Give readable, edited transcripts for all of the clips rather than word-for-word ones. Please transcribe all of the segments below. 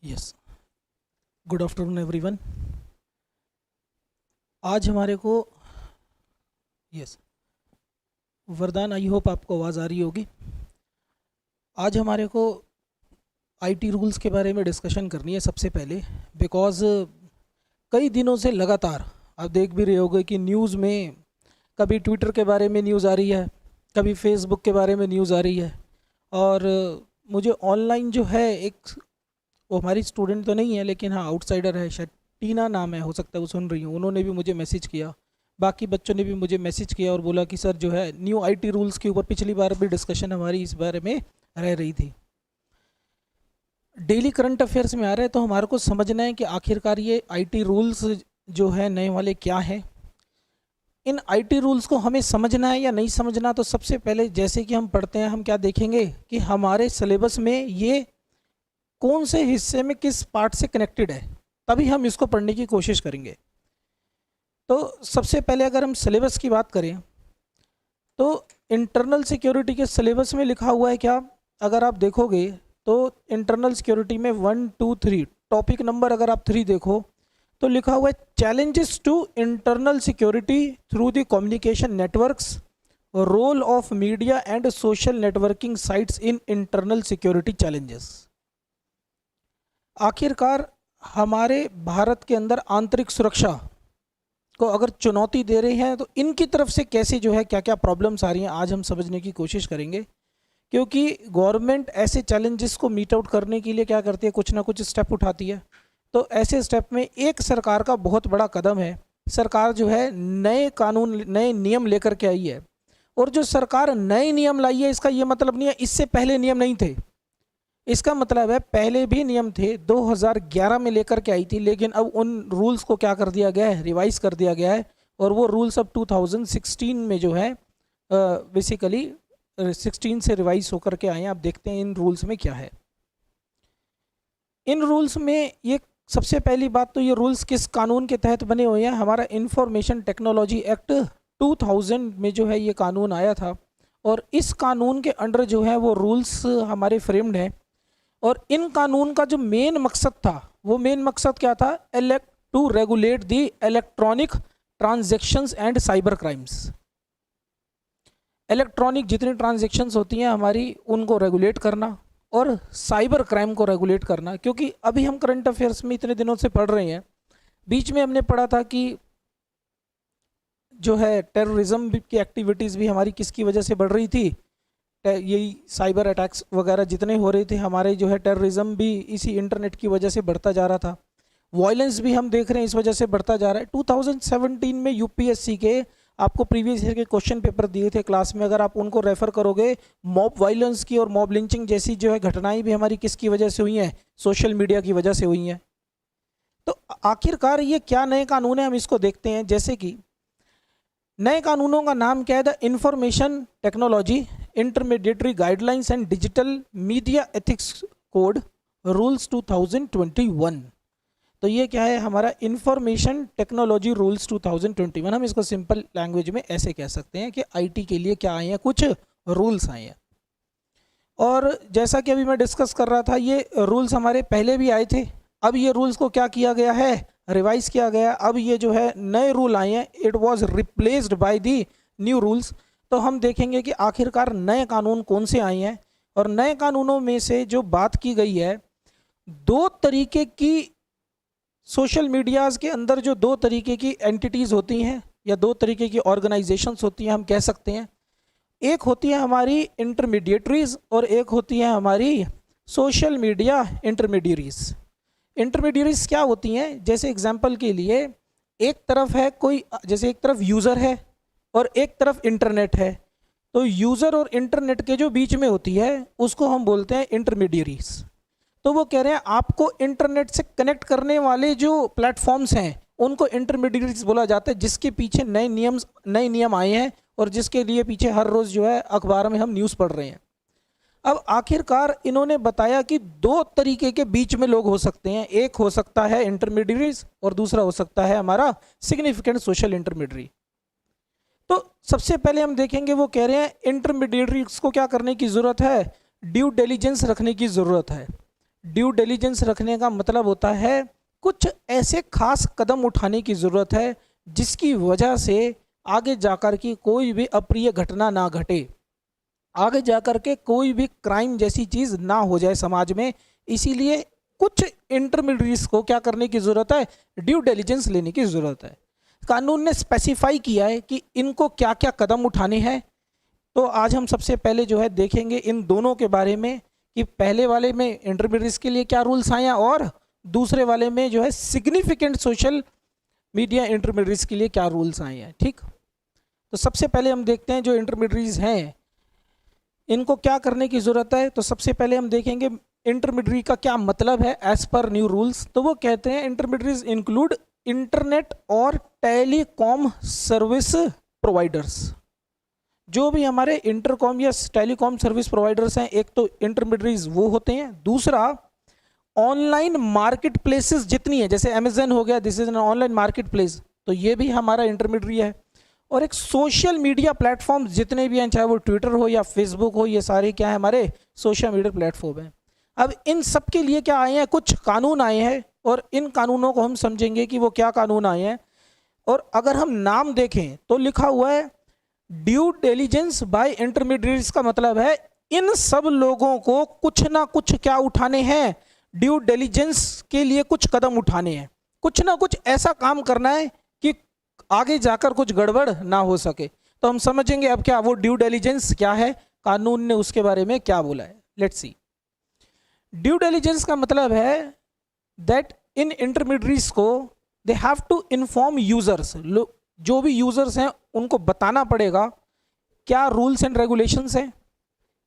Yes, good afternoon everyone. आज हमारे को यस वरदान, आई होप आपको आवाज़ आ रही होगी। आज हमारे को आईटी रूल्स के बारे में डिस्कशन करनी है सबसे पहले, बिकॉज़ कई दिनों से लगातार आप देख भी रहे होगे कि न्यूज़ में कभी ट्विटर के बारे में न्यूज़ आ रही है, कभी फेसबुक के बारे में न्यूज़ आ रही है। और मुझे ऑनलाइन जो है एक, वो हमारी स्टूडेंट तो नहीं है लेकिन हाँ आउटसाइडर है, शायद टीना नाम है, हो सकता है वो सुन रही हूँ, उन्होंने भी मुझे मैसेज किया, बाकी बच्चों ने भी मुझे मैसेज किया और बोला कि सर जो है न्यू आईटी रूल्स के ऊपर पिछली बार भी डिस्कशन हमारी इस बारे में रह रही थी। डेली करंट अफेयर्स में आ रहे हैं तो हमारे को समझना है कि आखिरकार ये आईटी रूल्स जो है नए वाले क्या हैं। इन आईटी रूल्स को हमें समझना है या नहीं समझना, तो सबसे पहले जैसे कि हम पढ़ते हैं, हम क्या देखेंगे कि हमारे सिलेबस में ये कौन से हिस्से में किस पार्ट से कनेक्टेड है, तभी हम इसको पढ़ने की कोशिश करेंगे। तो सबसे पहले अगर हम सिलेबस की बात करें तो इंटरनल सिक्योरिटी के सिलेबस में लिखा हुआ है क्या, अगर आप देखोगे तो इंटरनल सिक्योरिटी में 1 2 3 टॉपिक नंबर अगर आप 3 देखो तो लिखा हुआ है challenges to internal security through the communication networks, role of media and social networking sites in internal security challenges. आखिरकार हमारे भारत के अंदर आंतरिक सुरक्षा को अगर चुनौती दे रहे हैं तो इनकी तरफ से कैसे जो है क्या क्या प्रॉब्लम्स आ रही हैं, आज हम समझने की कोशिश करेंगे। क्योंकि गवर्नमेंट ऐसे चैलेंजेस को मीट आउट करने के लिए क्या करती है, कुछ ना कुछ स्टेप उठाती है। तो ऐसे स्टेप में एक सरकार का बहुत बड़ा कदम है, सरकार जो है नए कानून नए नियम लेकर के आई है। और जो सरकार नए नियम लाई है इसका ये मतलब नहीं है इससे पहले नियम नहीं थे, इसका मतलब है पहले भी नियम थे, 2011 में लेकर के आई थी, लेकिन अब उन रूल्स को क्या कर दिया गया है, रिवाइज कर दिया गया है। और वो रूल्स अब 2016 में जो है बेसिकली 16 से रिवाइज होकर के आए हैं। आप देखते हैं इन रूल्स में क्या है। इन रूल्स में ये सबसे पहली बात तो ये रूल्स किस कानून के तहत बने हुए हैं, हमारा इंफॉर्मेशन टेक्नोलॉजी एक्ट 2000 में जो है ये कानून आया था। और इस कानून के अंडर जो है वो रूल्स हमारे फ्रेम्ड हैं। और इन कानून का जो मेन मकसद था, वो मेन मकसद क्या था, to regulate the electronic transactions and cyber crimes. Electronic जितनी ट्रांजैक्शंस होती हैं हमारी, उनको रेगुलेट करना और साइबर क्राइम को रेगुलेट करना। क्योंकि अभी हम करंट अफेयर्स में इतने दिनों से पढ़ रहे हैं, बीच में हमने पढ़ा था कि जो है टेररिज्म की एक्टिविटीज़ भी हमारी किसकी वजह से बढ़ रही थी, यही साइबर अटैक्स वगैरह जितने हो रहे थे हमारे, जो है टेररिज्म भी इसी इंटरनेट की वजह से बढ़ता जा रहा था। वायलेंस भी हम देख रहे हैं इस वजह से बढ़ता जा रहा है। 2017 में यूपीएससी के आपको प्रीवियस ईयर के क्वेश्चन पेपर दिए थे क्लास में, अगर आप उनको रेफर करोगे, मॉब वायलेंस की और मॉब लिंचिंग जैसी जो है घटनाएं भी हमारी किसकी वजह से हुई हैं, सोशल मीडिया की वजह से हुई हैं। तो आखिरकार ये क्या नए कानून है, हम इसको देखते हैं। जैसे कि नए कानूनों का नाम क्या है, the information technology intermediary guidelines and digital media ethics code rules 2021। तो ये क्या है, हमारा इंफॉर्मेशन टेक्नोलॉजी रूल्स 2021। हम इसको सिंपल लैंग्वेज में ऐसे कह सकते हैं कि आईटी के लिए क्या आए हैं, कुछ रूल्स आए हैं। और जैसा कि अभी मैं डिस्कस कर रहा था, ये रूल्स हमारे पहले भी आए थे, अब ये रूल्स को क्या किया गया है, रिवाइज किया गया। अब ये जो है नए रूल आए हैं, it was replaced by the new rules. तो हम देखेंगे कि आखिरकार नए कानून कौन से आए हैं। और नए कानूनों में से जो बात की गई है, दो तरीके की सोशल मीडियाज़ के अंदर जो दो तरीके की एंटिटीज़ होती हैं या दो तरीके की ऑर्गेनाइजेशंस होती हैं, हम कह सकते हैं। एक होती है हमारी इंटरमीडिएटरीज और एक होती है हमारी सोशल मीडिया इंटरमीडियरीज। इंटरमीडियरीज क्या होती हैं, जैसे एग्जांपल के लिए एक तरफ है कोई, जैसे एक तरफ यूज़र है और एक तरफ इंटरनेट है, तो यूज़र और इंटरनेट के जो बीच में होती है उसको हम बोलते हैं इंटरमीडियरीज। तो वो कह रहे हैं आपको इंटरनेट से कनेक्ट करने वाले जो प्लेटफॉर्म्स हैं उनको इंटरमीडियरीज बोला जाता है, जिसके पीछे नए नियम आए हैं और जिसके लिए पीछे हर रोज़ जो है अखबार में हम न्यूज़ पढ़ रहे हैं। अब आखिरकार इन्होंने बताया कि दो तरीके के बीच में लोग हो सकते हैं, एक हो सकता है इंटरमीडियरीज और दूसरा हो सकता है हमारा सिग्निफिकेंट सोशल इंटरमीडियरी। तो सबसे पहले हम देखेंगे, वो कह रहे हैं इंटरमीडियरीज को क्या करने की ज़रूरत है, ड्यू डिलिजेंस रखने की ज़रूरत है। ड्यू डिलिजेंस रखने का मतलब होता है कुछ ऐसे खास कदम उठाने की ज़रूरत है जिसकी वजह से आगे जाकर की कोई भी अप्रिय घटना ना घटे, आगे जाकर के कोई भी क्राइम जैसी चीज़ ना हो जाए समाज में। इसीलिए कुछ इंटरमीडिएट्स को क्या करने की ज़रूरत है, ड्यू डिलिजेंस लेने की ज़रूरत है। कानून ने स्पेसिफाई किया है कि इनको क्या क्या कदम उठाने हैं। तो आज हम सबसे पहले जो है देखेंगे इन दोनों के बारे में कि पहले वाले में इंटरमीडिएट्स के लिए क्या रूल्स आए हैं और दूसरे वाले में जो है सिग्निफिकेंट सोशल मीडिया इंटरमीडिएट्स के लिए क्या रूल्स आए हैं। ठीक, तो सबसे पहले हम देखते हैं जो इंटरमीडिएट्स हैं इनको क्या करने की ज़रूरत है। तो सबसे पहले हम देखेंगे इंटरमीडिएट का क्या मतलब है एज पर न्यू रूल्स। तो वो कहते हैं इंटरमीडिएट्स इंक्लूड इंटरनेट और टेलीकॉम सर्विस प्रोवाइडर्स। जो भी हमारे इंटरकॉम या टेलीकॉम सर्विस प्रोवाइडर्स हैं, एक तो इंटरमीडिएट्स वो होते हैं, दूसरा ऑनलाइन मार्केट प्लेसेस जितनी है, जैसे अमेजन हो गया, this is an online market place, तो ये भी हमारा इंटरमीडिएट है। और एक सोशल मीडिया प्लेटफॉर्म जितने भी हैं, चाहे वो ट्विटर हो या फेसबुक हो, ये सारे क्या है हमारे सोशल मीडिया प्लेटफॉर्म हैं। अब इन सब के लिए क्या आए हैं, कुछ कानून आए हैं और इन कानूनों को हम समझेंगे कि वो क्या कानून आए हैं। और अगर हम नाम देखें तो लिखा हुआ है ड्यू डिलिजेंस बाय इंटरमीडिएट्स का मतलब है इन सब लोगों को कुछ ना कुछ क्या उठाने हैं, ड्यू डिलिजेंस के लिए कुछ कदम उठाने हैं, कुछ ना कुछ ऐसा काम करना है कि आगे जाकर कुछ गड़बड़ ना हो सके। तो हम समझेंगे अब क्या वो ड्यू डिलिजेंस क्या है, कानून ने उसके बारे में क्या बोला है। Let's see. ड्यू डिलिजेंस का मतलब है दैट इन इंटरमीडिएट्स को they have to inform users, जो भी यूजर्स हैं उनको बताना पड़ेगा क्या रूल्स एंड रेगुलेशंस हैं,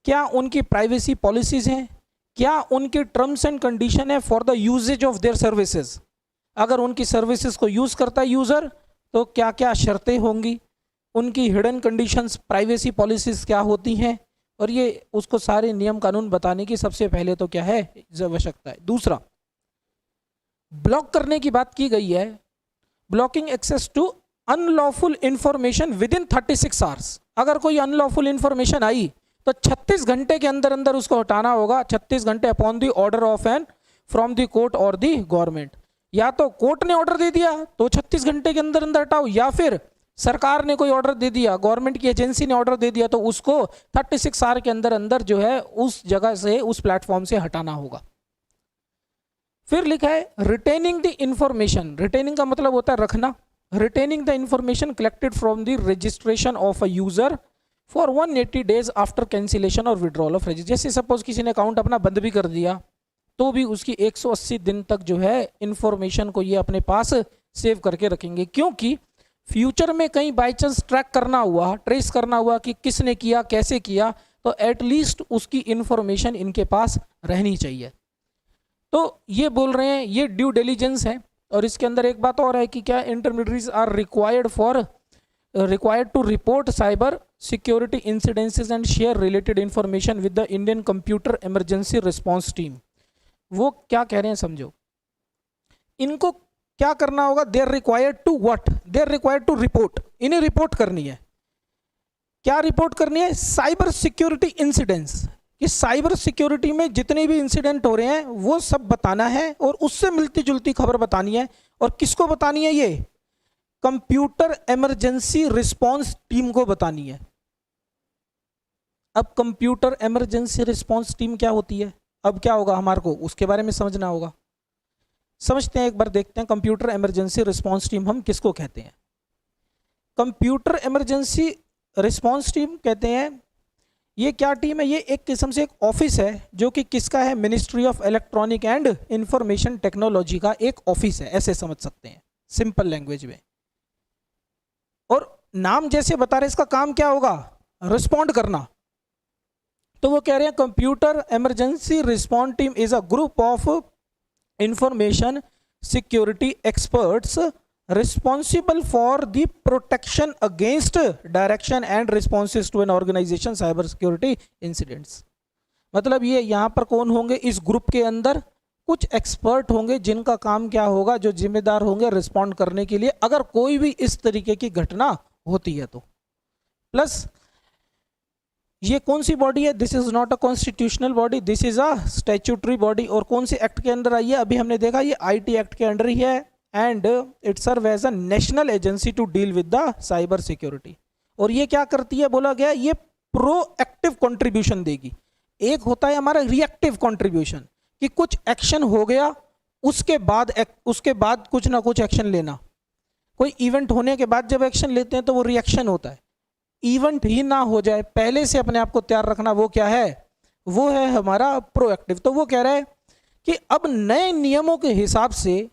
क्या उनकी प्राइवेसी पॉलिसीज हैं, क्या उनकी टर्म्स एंड कंडीशन है for the usages of their services. अगर उनकी सर्विसेज को यूज करता है यूजर तो क्या क्या शर्तें होंगी, उनकी हिडन कंडीशंस, प्राइवेसी पॉलिसीज क्या होती हैं, और ये उसको सारे नियम कानून बताने की सबसे पहले तो क्या है आवश्यकता है। दूसरा, ब्लॉक करने की बात की गई है, blocking access to unlawful information within 36 hours. अगर कोई अनलॉफुल इंफॉर्मेशन आई तो 36 घंटे के अंदर अंदर उसको हटाना होगा। 36 घंटे upon the order of an from the court और द गवर्नमेंट। या तो कोर्ट ने ऑर्डर दे दिया तो 36 घंटे के अंदर अंदर हटाओ, या फिर सरकार ने कोई ऑर्डर दे दिया, गवर्नमेंट की एजेंसी ने ऑर्डर दे दिया, तो उसको 36 आवर के अंदर अंदर जो है उस जगह से, उस प्लेटफॉर्म से हटाना होगा। फिर लिखा है रिटेनिंग द इंफॉर्मेशन। रिटेनिंग का मतलब होता है रखना। Retaining the information collected from the registration of a user for 180 days after cancellation और विड्रॉल ऑफ रजिस्टर। जैसे सपोज किसी ने अकाउंट अपना बंद भी कर दिया तो भी उसकी 180 दिन तक जो है इंफॉर्मेशन को ये अपने पास सेव करके रखेंगे, क्योंकि फ्यूचर में कहीं बाई चांस ट्रैक करना हुआ, ट्रेस करना हुआ कि किसने किया, कैसे किया, तो एटलीस्ट उसकी इंफॉर्मेशन इनके पास रहनी चाहिए। तो ये बोल रहे हैं ये ड्यू डिलिजेंस है। और इसके अंदर एक बात और है कि क्या intermediates are required to report cyber security incidences and share related information with the Indian computer emergency response team. वो क्या कह रहे हैं समझो, इनको क्या करना होगा, they are required to what, they are required to report. इन्हें रिपोर्ट करनी है। क्या रिपोर्ट करनी है? Cyber security incidents. कि साइबर सिक्योरिटी में जितने भी इंसिडेंट हो रहे हैं वो सब बताना है और उससे मिलती जुलती खबर बतानी है। और किसको बतानी है? ये कंप्यूटर इमरजेंसी रिस्पांस टीम को बतानी है। अब कंप्यूटर इमरजेंसी रिस्पांस टीम क्या होती है, अब क्या होगा हमारे को उसके बारे में समझना होगा। समझते हैं, एक बार देखते हैं कंप्यूटर इमरजेंसी रिस्पांस टीम हम किसको कहते हैं। कंप्यूटर इमरजेंसी रिस्पांस टीम कहते हैं, ये क्या टीम है? ये एक किस्म से एक ऑफिस है जो कि किसका है, ministry of electronic and information technology का एक ऑफिस है, ऐसे समझ सकते हैं सिंपल लैंग्वेज में। और नाम जैसे बता रहे, इसका काम क्या होगा? रिस्पॉन्ड करना। तो वो कह रहे हैं computer emergency response team is a group of information security experts responsible for the protection against direction and responses to an organization cyber security incidents। मतलब ये यहाँ पर कौन होंगे? इस ग्रुप के अंदर कुछ एक्सपर्ट होंगे जिनका काम क्या होगा, जो जिम्मेदार होंगे रिस्पॉन्ड करने के लिए अगर कोई भी इस तरीके की घटना होती है तो। प्लस ये कौन सी बॉडी है? This is not a constitutional body, this is a statutory body. और कौन से एक्ट के अंदर आई है? अभी हमने देखा ये आईटी एक्ट के अंडर ही है। And it serve as a national agency to deal with the cyber security. और ये क्या करती है? बोला गया ये प्रोएक्टिव कंट्रीब्यूशन देगी। एक होता है हमारा रिएक्टिव कंट्रीब्यूशन कि कुछ एक्शन हो गया उसके बाद कुछ ना कुछ एक्शन लेना। कोई इवेंट होने के बाद जब एक्शन लेते हैं तो वो रिएक्शन होता है। इवेंट ही ना हो जाए पहले से अपने आप को तैयार रखना, वो क्या है? वो है हमारा प्रोएक्टिव। तो वो कह रहा है कि अब नए नियमों के हिसाब से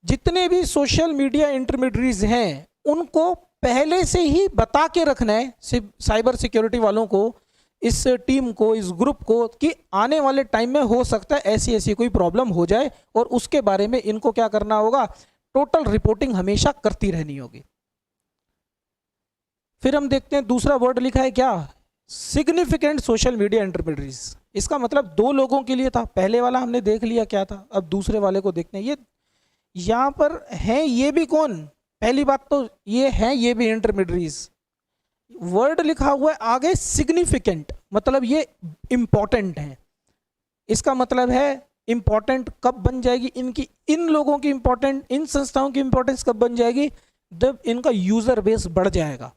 जितने भी सोशल मीडिया इंटरमीडिएटरीज हैं उनको पहले से ही बता के रखना है साइबर सिक्योरिटी वालों को, इस टीम को, इस ग्रुप को, कि आने वाले टाइम में हो सकता है ऐसी ऐसी कोई प्रॉब्लम हो जाए और उसके बारे में इनको क्या करना होगा? टोटल रिपोर्टिंग हमेशा करती रहनी होगी। फिर हम देखते हैं दूसरा वर्ड लिखा है क्या? Significant social media intermediaries. इसका मतलब दो लोगों के लिए था, पहले वाला हमने देख लिया क्या था, अब दूसरे वाले को देखते हैं। ये यहां पर है, ये भी कौन? पहली बात तो ये है, ये भी इंटरमीडिएटरीज। वर्ड लिखा हुआ है आगे सिग्निफिकेंट, मतलब ये इंपॉर्टेंट है। इसका मतलब है इंपॉर्टेंट कब बन जाएगी इनकी, इन लोगों की इंपॉर्टेंट, इन संस्थाओं की इंपॉर्टेंस कब बन जाएगी? जब इनका यूजर बेस बढ़ जाएगा।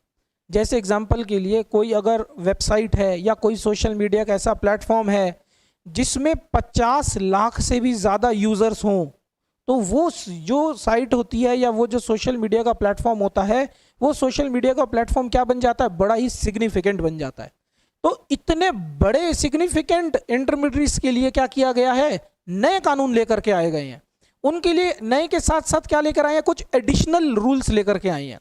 जैसे एग्जांपल के लिए कोई अगर वेबसाइट है या कोई सोशल मीडिया का ऐसा प्लेटफॉर्म है जिसमें 50 लाख से भी ज़्यादा यूज़र्स हों, तो वो जो साइट होती है या वो जो सोशल मीडिया का प्लेटफॉर्म होता है, वो सोशल मीडिया का प्लेटफॉर्म क्या बन जाता है? बड़ा ही सिग्निफिकेंट बन जाता है। तो इतने बड़े सिग्निफिकेंट इंटरमीडिएटरीज के लिए क्या किया गया है? नए कानून लेकर के आए गए हैं। उनके लिए नए के साथ साथ क्या लेकर आए हैं? कुछ एडिशनल रूल्स लेकर के आए हैं।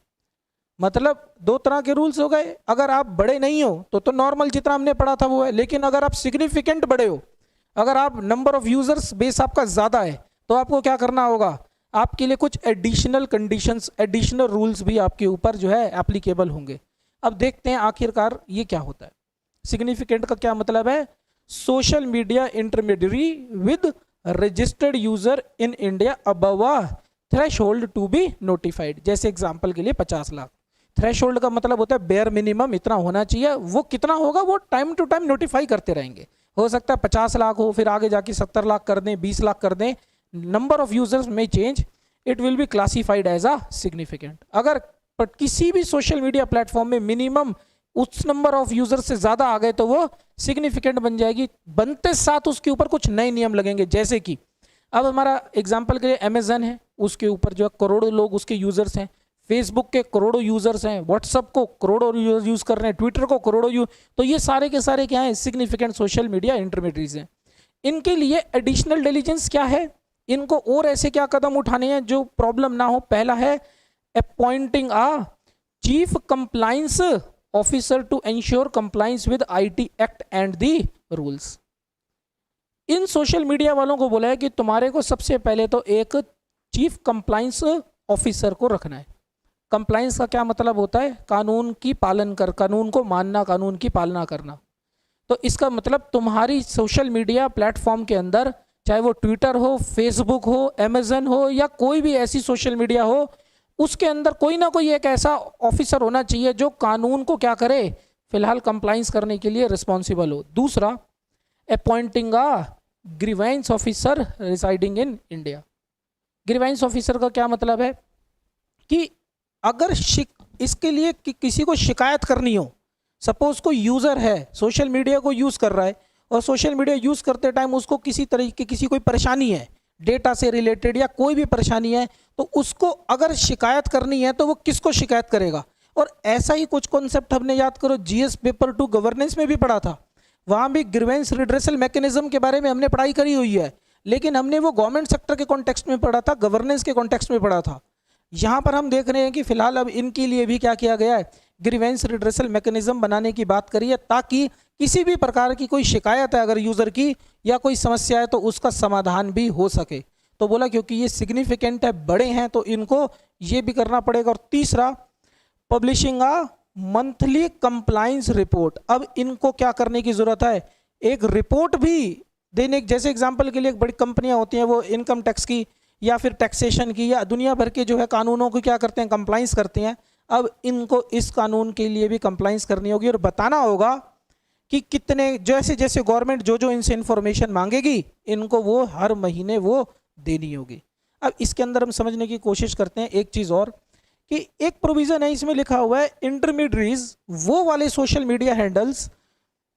मतलब दो तरह के रूल्स हो गए। अगर आप बड़े नहीं हो तो नॉर्मल जितना हमने पढ़ा था वो है, लेकिन अगर आप सिग्निफिकेंट बड़े हो, अगर आप नंबर ऑफ यूजर्स बेस आपका ज़्यादा है, तो आपको क्या करना होगा? आपके लिए कुछ एडिशनल कंडीशंस, एडिशनल रूल्स भी आपके ऊपर जो है एप्लीकेबल होंगे। अब देखते हैं आखिरकार ये क्या होता है। सिग्निफिकेंट का क्या मतलब है? Social media intermediary with registered user in India above a threshold to be notified. जैसे एग्जांपल के लिए 50 लाख। थ्रेशोल्ड का मतलब होता है बेयर मिनिमम इतना होना चाहिए। वो कितना होगा? वो टाइम टू टाइम नोटिफाई करते रहेंगे। हो सकता है 50 लाख हो, फिर आगे जाके 70 लाख कर दें, 20 लाख कर दें। नंबर ऑफ यूजर्स में change, it will be classified as a significant. अगर किसी भी सोशल मीडिया प्लेटफॉर्म में मिनिमम उस नंबर ऑफ यूजर से ज्यादा आ गए तो वो सिग्निफिकेंट बन जाएगी। बनते साथ उसके ऊपर कुछ नए नियम लगेंगे। जैसे कि अब हमारा एग्जांपल के लिए अमेजन है, उसके ऊपर जो है करोड़ों लोग उसके यूजर्स हैं। फेसबुक के करोड़ों यूजर्स हैं, व्हाट्सअप को करोड़ों यूजर्स यूज कर रहे हैं, ट्विटर को करोड़ों यूज। तो ये सारे के सारे क्या हैं? सिग्निफिकेंट सोशल मीडिया इंटरमीडिएटरीज हैं। इनके लिए एडिशनल डिलीजेंस क्या है? इनको और ऐसे क्या कदम उठाने हैं जो प्रॉब्लम ना हो? पहला है appointing a chief compliance officer to ensure compliance with IT act and the rules. इन सोशल मीडिया वालों को बोला है कि तुम्हारे को सबसे पहले तो एक चीफ कंप्लायंस ऑफिसर को रखना है। कंप्लायंस का क्या मतलब होता है? कानून की पालन कर, कानून को मानना, कानून की पालना करना। तो इसका मतलब तुम्हारी सोशल मीडिया प्लेटफॉर्म के अंदर, चाहे वो ट्विटर हो, फेसबुक हो, अमेजन हो या कोई भी ऐसी सोशल मीडिया हो, उसके अंदर कोई ना कोई एक ऐसा ऑफिसर होना चाहिए जो कानून को क्या करे? फिलहाल कंप्लायंस करने के लिए रिस्पॉन्सिबल हो। दूसरा, appointing a grievance officer residing in India. Grievance officer का क्या मतलब है कि अगर इसके लिए किसी को शिकायत करनी हो, सपोज कोई यूजर है सोशल मीडिया को यूज कर रहा है और सोशल मीडिया यूज करते टाइम उसको किसी तरह की किसी कोई परेशानी है, डेटा से रिलेटेड या कोई भी परेशानी है, तो उसको अगर शिकायत करनी है तो वो किसको शिकायत करेगा? और ऐसा ही कुछ कॉन्सेप्ट हमने याद करो जीएस पेपर 2 गवर्नेंस में भी पढ़ा था। वहां भी ग्रीवेंस रिड्रेसल मैकेनिज्म के बारे में हमने पढ़ाई करी हुई है, लेकिन हमने वो गवर्नमेंट सेक्टर के कॉन्टेक्स्ट में पढ़ा था, गवर्नेंस के कॉन्टेक्स्ट में पढ़ा था। यहाँ पर हम देख रहे हैं कि फिलहाल अब इनके लिए भी क्या किया गया है? ग्रीवेंस रिड्रेसल मैकेनिज्म बनाने की बात करी है, ताकि किसी भी प्रकार की कोई शिकायत है अगर यूजर की या कोई समस्या है तो उसका समाधान भी हो सके। तो बोला क्योंकि ये सिग्निफिकेंट है, बड़े हैं, तो इनको ये भी करना पड़ेगा। और तीसरा, publishing a monthly compliance report. अब इनको क्या करने की जरूरत है? एक रिपोर्ट भी देने। जैसे एग्जांपल के लिए एक बड़ी कंपनियां होती हैं, वो इनकम टैक्स की या फिर टैक्सेशन की या दुनिया भर के जो है कानूनों को क्या करते हैं? कंप्लायंस करते हैं। अब इनको इस कानून के लिए भी कंप्लायंस करनी होगी और बताना होगा कि कितने, जैसे जैसे गवर्नमेंट जो जो इनसे इंफॉर्मेशन मांगेगी इनको वो हर महीने वो देनी होगी। अब इसके अंदर हम समझने की कोशिश करते हैं एक चीज़ और, कि एक प्रोविज़न है इसमें लिखा हुआ है इंटरमीडियरीज वो वाले social media handles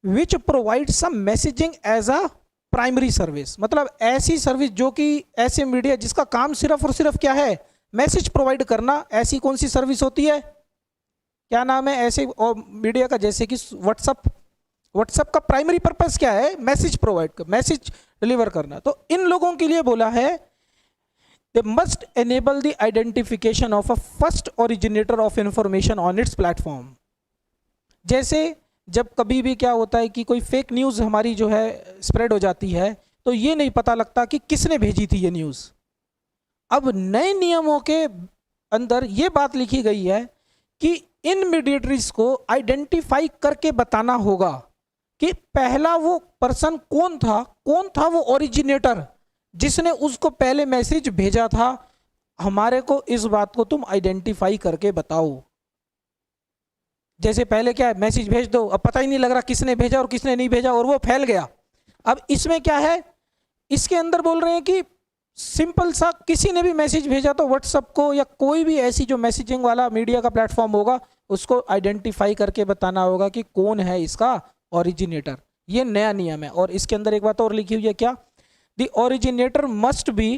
which provide some messaging as a primary service, मतलब ऐसी सर्विस जो कि ऐसे मीडिया जिसका काम सिर्फ और सिर्फ क्या है, मैसेज प्रोवाइड करना। ऐसी कौन सी सर्विस होती है, क्या नाम है ऐसे मीडिया का, जैसे कि व्हाट्सअप। व्हाट्सअप का प्राइमरी पर्पस क्या है, मैसेज प्रोवाइड कर, मैसेज डिलीवर करना। तो इन लोगों के लिए बोला है they must enable the identification of a first originator of information on it's platform. जैसे जब कभी भी क्या होता है कि कोई फेक न्यूज़ हमारी जो है स्प्रेड हो जाती है, तो ये नहीं पता लगता कि किसने भेजी थी ये न्यूज़। अब नए नियमों के अंदर ये बात लिखी गई है कि इन मीडिएटरीज को आइडेंटिफाई करके बताना होगा कि पहला वो पर्सन कौन था वो ओरिजिनेटर जिसने उसको पहले मैसेज भेजा था। हमारे को इस बात को तुम आइडेंटिफाई करके बताओ। जैसे पहले क्या है, मैसेज भेज दो, अब पता ही नहीं लग रहा किसने भेजा और किसने नहीं भेजा और वो फैल गया। अब इसमें क्या है, इसके अंदर बोल रहे हैं कि सिंपल सा किसी ने भी मैसेज भेजा तो व्हाट्सएप को या कोई भी ऐसी जो मैसेजिंग वाला मीडिया का प्लेटफॉर्म होगा उसको आइडेंटिफाई करके बताना होगा कि कौन है इसका ओरिजिनेटर। ये नया नियम है। और इसके अंदर एक बात और लिखी हुई है क्या, the originator must be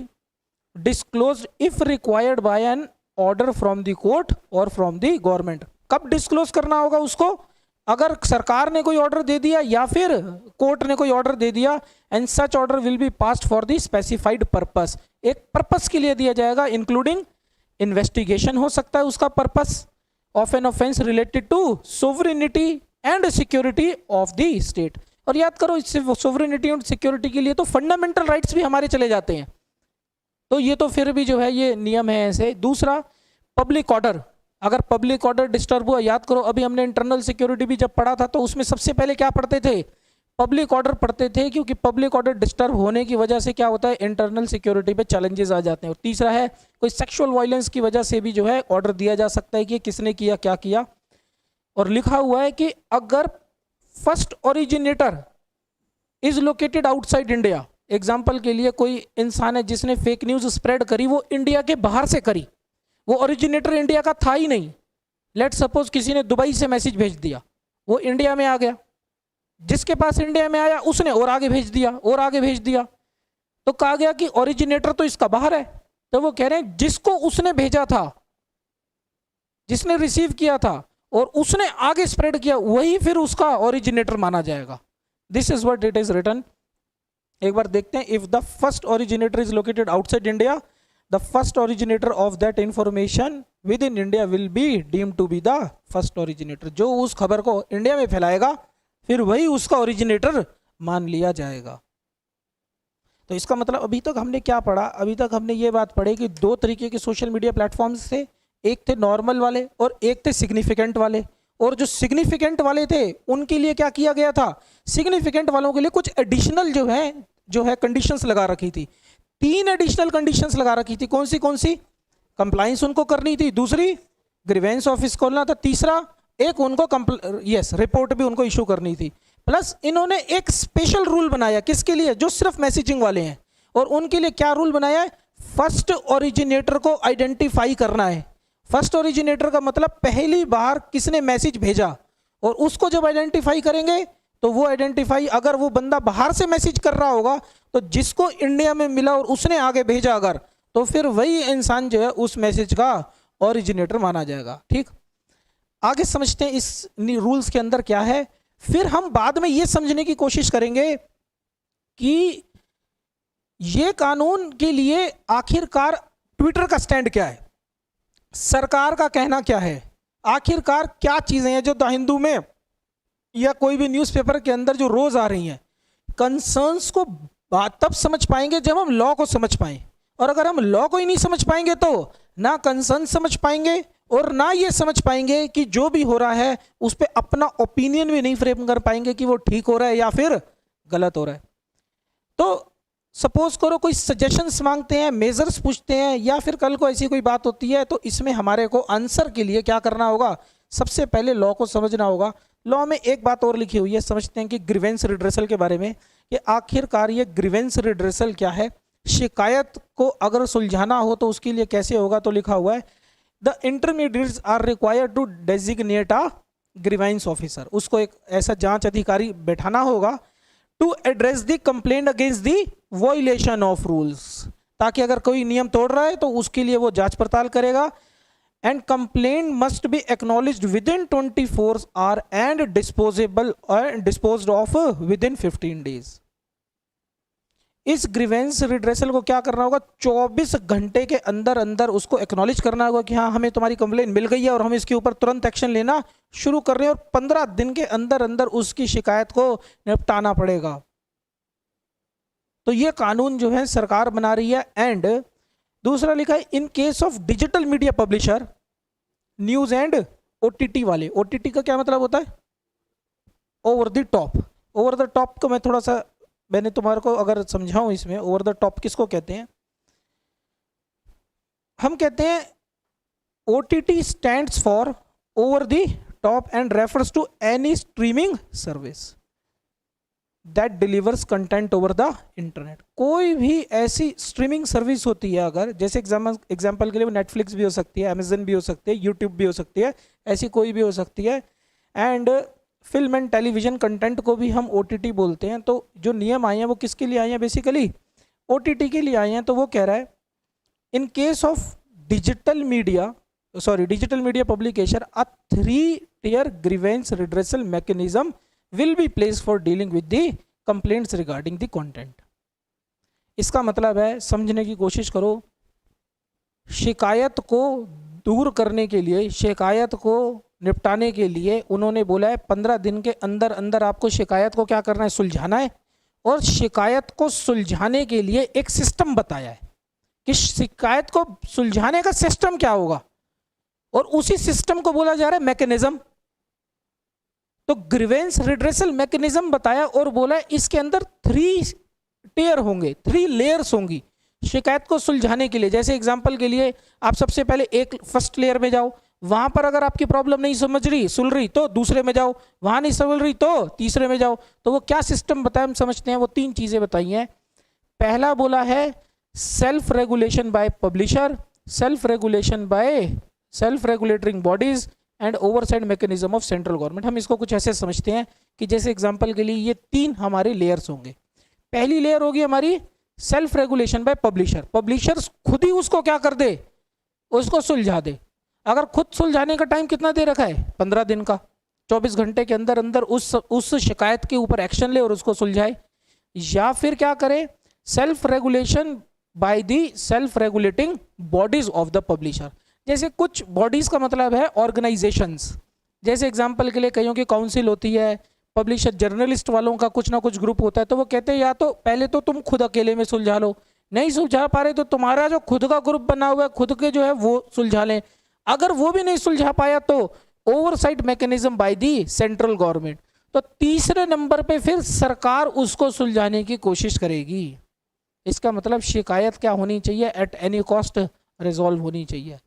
disclosed if required by an order from the court और फ्रॉम द गवर्नमेंट। कब डिस्क्लोज करना होगा उसको, अगर सरकार ने कोई ऑर्डर दे दिया या फिर कोर्ट ने कोई ऑर्डर दे दिया, and such order will be passed for the specified purpose. एक पर्पस के लिए दिया जाएगा, इंक्लूडिंग इन्वेस्टिगेशन हो सकता है उसका purpose of an offence related to sovereignty and security of the state. और याद करो इससे सोवरेनिटी और सिक्योरिटी के लिए तो फंडामेंटल राइट्स भी हमारे चले जाते हैं, तो ये तो फिर भी जो है ये नियम है ऐसे। दूसरा, पब्लिक ऑर्डर, अगर पब्लिक ऑर्डर डिस्टर्ब हुआ, याद करो अभी हमने इंटरनल सिक्योरिटी भी जब पढ़ा था तो उसमें सबसे पहले क्या पढ़ते थे, पब्लिक ऑर्डर पढ़ते थे, क्योंकि पब्लिक ऑर्डर डिस्टर्ब होने की वजह से क्या होता है, इंटरनल सिक्योरिटी पे चैलेंजेस आ जाते हैं। और तीसरा है, कोई सेक्सुअल वायलेंस की वजह से भी जो है ऑर्डर दिया जा सकता है कि किसने किया क्या किया। और लिखा हुआ है कि अगर first originator is located outside India, example के लिए कोई इंसान है जिसने फेक न्यूज स्प्रेड करी, वो इंडिया के बाहर से करी, वो ओरिजिनेटर इंडिया का था ही नहीं। लेट सपोज किसी ने दुबई से मैसेज भेज दिया, वो इंडिया में आ गया, जिसके पास इंडिया में आया उसने और आगे भेज दिया और आगे भेज दिया, तो कहा गया कि ओरिजिनेटर तो इसका बाहर है। तो वो कह रहे हैं जिसको उसने भेजा था, जिसने रिसीव किया था और उसने आगे स्प्रेड किया, वही फिर उसका ओरिजिनेटर माना जाएगा। This is what it is written. एक बार देखते हैं, if the first originator is located outside India, the first originator of that information within India will be deemed to be the first originator। जो उस खबर को इंडिया में फैलाएगा फिर वही उसका ओरिजिनेटर मान लिया जाएगा। तो इसका मतलब अभी तक हमने क्या पढ़ा, अभी तक हमने ये बात पढ़ी कि दो तरीके के सोशल मीडिया प्लेटफॉर्म्स थे, एक थे नॉर्मल वाले और एक थे सिग्निफिकेंट वाले। और जो सिग्निफिकेंट वाले थे उनके लिए क्या किया गया था, सिग्निफिकेंट वालों के लिए कुछ एडिशनल जो है कंडीशंस लगा रखी थी। 3 एडिशनल कंडीशंस लगा रखी थी। कौन सी? कंप्लाइंस उनको करनी थी, दूसरी ग्रीवेंस ऑफिस खोलना था, तीसरा एक उनको रिपोर्ट भी उनको इशू करनी थी। प्लस इन्होंने एक स्पेशल रूल बनाया, किसके लिए, जो सिर्फ मैसेजिंग वाले हैं। और उनके लिए क्या रूल बनाया है, फर्स्ट ओरिजिनेटर को आइडेंटिफाई करना है। फर्स्ट ओरिजिनेटर का मतलब पहली बार किसने मैसेज भेजा, और उसको जब आइडेंटिफाई करेंगे तो वो आइडेंटिफाई, अगर वो बंदा बाहर से मैसेज कर रहा होगा तो जिसको इंडिया में मिला और उसने आगे भेजा अगर, तो फिर वही इंसान जो है उस मैसेज का ओरिजिनेटर माना जाएगा। ठीक, आगे समझते हैं इस रूल्स के अंदर क्या है। फिर हम बाद में ये समझने की कोशिश करेंगे कि ये कानून के लिए आखिरकार ट्विटर का स्टैंड क्या है, सरकार का कहना क्या है, आखिरकार क्या चीजें हैं जो द हिंदू में या कोई भी न्यूज़पेपर के अंदर जो रोज आ रही हैं। कंसर्न्स को तब समझ पाएंगे जब हम लॉ को समझ पाएं, और अगर हम लॉ को ही नहीं समझ पाएंगे तो ना कंसर्न समझ पाएंगे और ना ये समझ पाएंगे कि जो भी हो रहा है उस पर अपना ओपिनियन भी नहीं फ्रेम कर पाएंगे कि वो ठीक हो रहा है या फिर गलत हो रहा है। तो सपोज करो कोई सजेशंस मांगते हैं, मेजर्स पूछते हैं, या फिर कल को ऐसी कोई बात होती है, तो इसमें हमारे को आंसर के लिए क्या करना होगा, सबसे पहले लॉ को समझना होगा। लॉ में एक बात और लिखी हुई है, समझते हैं कि ग्रीवेंस रिड्रेसल के बारे में, कि आखिरकार ये ग्रीवेंस रिड्रेसल क्या है, शिकायत को अगर सुलझाना हो तो उसके लिए कैसे होगा। तो लिखा हुआ है the intermediates are required to designate a grievance officer, उसको एक ऐसा जांच अधिकारी बैठाना होगा to address the complaint against the violation of rules, ताकि अगर कोई नियम तोड़ रहा है तो उसके लिए वो जांच पड़ताल करेगा। And complaint must be acknowledged with in 24 our and disposed of with in 15 days. इस ग्रीवेंस रिड्रेसल को क्या करना होगा, 24 घंटे के अंदर अंदर उसको एक्नॉलेज करना होगा कि हाँ हमें तुम्हारी कंप्लेंट मिल गई है और हम इसके ऊपर तुरंत एक्शन लेना शुरू कर रहे हैं, और 15 दिन के अंदर अंदर उसकी शिकायत को निपटाना पड़ेगा। तो ये कानून जो है सरकार बना रही है। एंड दूसरा लिखा है इन case of digital media publisher, news and OTT वाले, ओटीटी का क्या मतलब होता है, over the top. Over the top को मैं थोड़ा सा मैंने तुम्हारे को अगर समझाऊं, इसमें ओवर द टॉप किसको कहते हैं, हम कहते हैं OTT stands for over the top and refers to any streaming service that delivers content over the internet. कोई भी ऐसी स्ट्रीमिंग सर्विस होती है, अगर जैसे एग्जाम्पल के लिए वो नेटफ्लिक्स भी हो सकती है, अमेजन भी हो सकती है, यूट्यूब भी हो सकती है, ऐसी कोई भी हो सकती है। And film and television content को भी हम ओटीटी बोलते हैं। तो जो नियम आए हैं वो किसके लिए आए हैं, बेसिकली ओटीटी के लिए आए हैं। तो वो कह रहा है इन case of digital media publication a 3-tier grievance redressal mechanism will be placed for dealing with the complaints regarding the content। इसका मतलब है, समझने की कोशिश करो, शिकायत को दूर करने के लिए, शिकायत को निपटाने के लिए उन्होंने बोला है 15 दिन के अंदर अंदर आपको शिकायत को क्या करना है, सुलझाना है। और शिकायत को सुलझाने के लिए एक सिस्टम बताया है कि शिकायत को सुलझाने का सिस्टम क्या होगा, और उसी सिस्टम को बोला जा रहा है मैकेनिज्म। तो ग्रीवेंस रिड्रेसल मैकेनिज्म बताया और बोला इसके अंदर 3 टियर होंगे, 3 लेयर्स होंगी शिकायत को सुलझाने के लिए। जैसे एग्जांपल के लिए आप सबसे पहले एक फर्स्ट लेयर में जाओ, वहां पर अगर आपकी प्रॉब्लम नहीं सुल रही तो दूसरे में जाओ, वहां नहीं सुल रही तो तीसरे में जाओ। तो वो क्या सिस्टम बताया हम समझते हैं। वो 3 चीजें बताई हैं। पहला बोला है self regulation by publisher, self regulation by self regulating bodies and oversight mechanism of central government. हम इसको कुछ ऐसे समझते हैं कि जैसे एग्जांपल के लिए ये 3 हमारे लेयर्स होंगे। पहली लेयर होगी हमारी self regulation by publisher, publishers खुद ही उसको क्या कर दे, उसको सुलझा दे। अगर खुद सुलझाने का टाइम कितना दे रखा है, 15 दिन का, 24 घंटे के अंदर अंदर उस शिकायत के ऊपर एक्शन ले और उसको सुलझाए। या फिर क्या करे, self regulation by the self regulating bodies of the publisher. जैसे कुछ बॉडीज का मतलब है ऑर्गेनाइजेशंस, जैसे एग्जांपल के लिए कईयों की काउंसिल होती है, पब्लिशर जर्नलिस्ट वालों का कुछ ना कुछ ग्रुप होता है। तो वो कहते हैं या तो पहले तो तुम खुद अकेले में सुलझा लो, नहीं सुलझा पा रहे तो तुम्हारा जो खुद का ग्रुप बना हुआ है खुद के जो है वो सुलझा लें। अगर वो भी नहीं सुलझा पाया तो oversight mechanism by the central government. तो तीसरे नंबर पे फिर सरकार उसको सुलझाने की कोशिश करेगी। इसका मतलब शिकायत क्या होनी चाहिए, एट एनी कॉस्ट रिजॉल्व होनी चाहिए।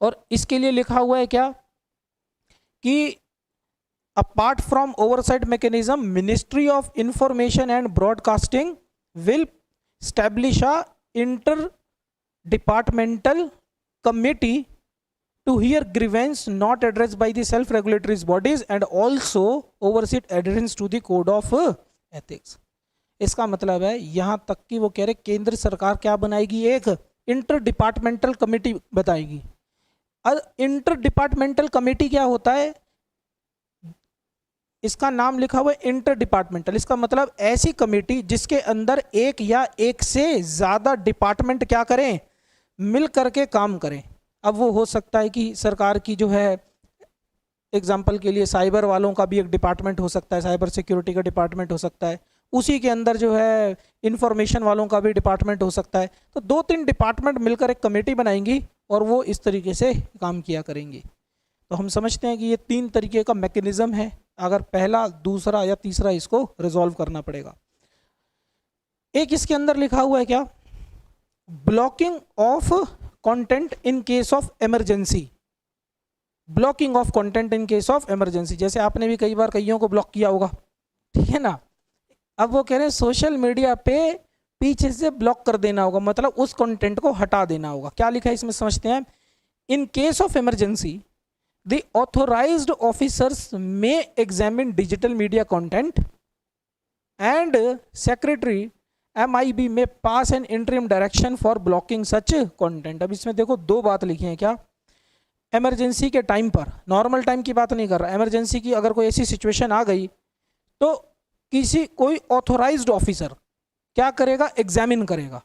और इसके लिए लिखा हुआ है क्या कि apart from oversight mechanism ministry of information and broadcasting will establish a interdepartmental committee to hear grievance not addressed by the self-regulatory bodies and also oversee adherence to the code of ethics। इसका मतलब है यहां तक कि वो कह रहे केंद्र सरकार क्या बनाएगी, एक इंटर डिपार्टमेंटल कमेटी बताएगी। इंटर डिपार्टमेंटल कमेटी क्या होता है, इसका नाम लिखा हुआ है इंटर डिपार्टमेंटल। इसका मतलब ऐसी कमेटी जिसके अंदर एक या एक से ज्यादा डिपार्टमेंट क्या करें, मिल करके काम करें। अब वो हो सकता है कि सरकार की जो है एग्जाम्पल के लिए साइबर वालों का भी एक डिपार्टमेंट हो सकता है, साइबर सिक्योरिटी का डिपार्टमेंट हो सकता है, उसी के अंदर जो है इंफॉर्मेशन वालों का भी डिपार्टमेंट हो सकता है। तो 2-3 डिपार्टमेंट मिलकर एक कमेटी बनाएंगी और वो इस तरीके से काम किया करेंगी। तो हम समझते हैं कि ये 3 तरीके का मैकेनिज्म है, अगर पहला दूसरा या तीसरा इसको रिजॉल्व करना पड़ेगा। एक इसके अंदर लिखा हुआ है क्या, blocking of content in case of emergency. Blocking of content in case of emergency, जैसे आपने भी कई बार कईयों को ब्लॉक किया होगा, ठीक है ना। अब वो कह रहे हैं सोशल मीडिया पे पीछे से ब्लॉक कर देना होगा, मतलब उस कंटेंट को हटा देना होगा। क्या लिखा है इसमें समझते हैं। In case of emergency the authorised officers may examine digital media content and secretary MIB may pass an interim direction for blocking such content. अब इसमें देखो दो बात लिखी है, क्या, इमरजेंसी के टाइम पर, नॉर्मल टाइम की बात नहीं कर रहा, इमरजेंसी की अगर कोई ऐसी सिचुएशन आ गई तो कोई ऑथोराइज्ड ऑफिसर क्या करेगा, एग्जामिन करेगा,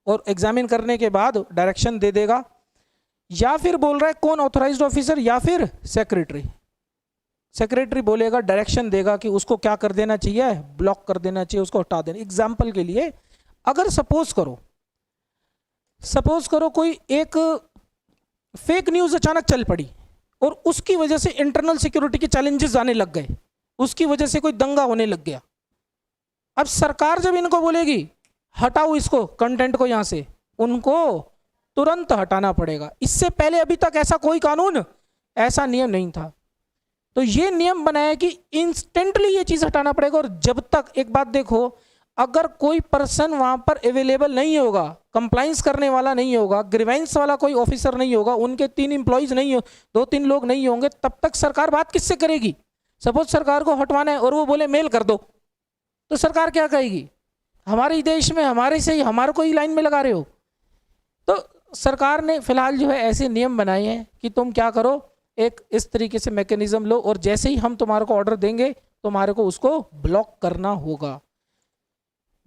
और एग्जामिन करने के बाद डायरेक्शन दे देगा। या फिर बोल रहा है कौन, ऑथोराइज्ड ऑफिसर या फिर सेक्रेटरी, सेक्रेटरी बोलेगा, डायरेक्शन देगा कि उसको क्या कर देना चाहिए, ब्लॉक कर देना चाहिए, उसको हटा देना। एग्जाम्पल के लिए अगर सपोज करो कोई एक फेक न्यूज अचानक चल पड़ी और उसकी वजह से इंटरनल सिक्योरिटी के चैलेंजेस आने लग गए, उसकी वजह से कोई दंगा होने लग गया। अब सरकार जब इनको बोलेगी हटाओ इसको, कंटेंट को यहां से, उनको तुरंत हटाना पड़ेगा। इससे पहले अभी तक ऐसा कोई कानून, ऐसा नियम नहीं था। तो ये नियम बनाया कि इंस्टेंटली ये चीज हटाना पड़ेगा। और जब तक, एक बात देखो, अगर कोई पर्सन वहां पर अवेलेबल नहीं होगा, कंप्लाइंस करने वाला नहीं होगा, ग्रीवेंस वाला कोई ऑफिसर नहीं होगा, उनके 3 एम्प्लॉइज नहीं हो, 2-3 लोग नहीं होंगे, तब तक सरकार बात किससे करेगी। सपोज सरकार को हटवाना है और वो बोले मेल कर दो, तो सरकार क्या कहेगी, हमारे देश में हमारे से ही, हमारे को ही लाइन में लगा रहे हो। तो सरकार ने फिलहाल जो है ऐसे नियम बनाए हैं कि तुम क्या करो, एक इस तरीके से मैकेनिज्म लो, और जैसे ही हम तुम्हारे को ऑर्डर देंगे तुम्हारे को उसको ब्लॉक करना होगा।